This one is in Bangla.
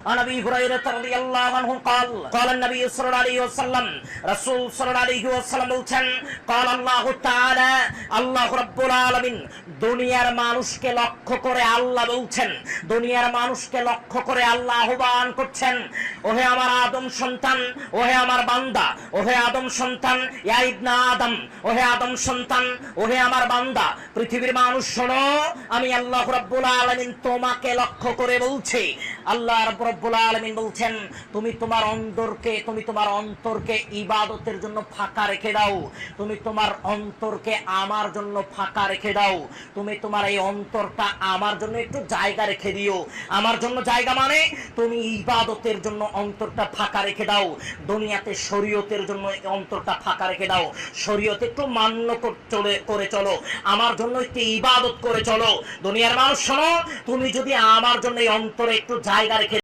عن ابي هريره رضي الله عنه قال قال النبي صلى الله عليه وسلم رسول صلى الله عليه وسلم বলছেন قال الله تعالى আল্লাহ রাব্বুল আলামিন দুনিয়ার মানুষকে লক্ষ্য করে আল্লাহ বলছেন, দুনিয়ার মানুষকে লক্ষ্য করে আল্লাহ আহ্বান করছেন, ওহে আমার আদম সন্তান, ওহে আমার বান্দা, ওহে আদম সন্তান, ইয়া ইবনা আদম, ওহে আদম সন্তান, ওহে আমার বান্দা, পৃথিবীর মানুষ শোনো, আমি আল্লাহ রাব্বুল আলামিন তোমাকে লক্ষ্য করে বলছি। আল্লাহ রাব্বুল আলামিন বলছেন, তুমি তোমার অন্তরকে ইবাদতের জন্য ফাঁকা রেখে দাও, তুমি তোমার অন্তরকে আমার জন্য ফাঁকা রেখে দাও, তুমি তোমার এই অন্তরটা আমার জন্য একটু জায়গা রেখে দিও। আমার জন্য জায়গা মানে তুমি ইবাদতের জন্য অন্তরটা ফাঁকা রেখে দাও, দুনিয়াতে শরীয়তের জন্য অন্তরটা ফাঁকা রেখে দাও, শরীয়ত একটু মান্য করে চলো, আমার জন্য একটু ইবাদত করে চলো। দুনিয়ার মানুষ শোনো, তুমি যদি আমার জন্য এই অন্তরে একটু জায়গা রেখে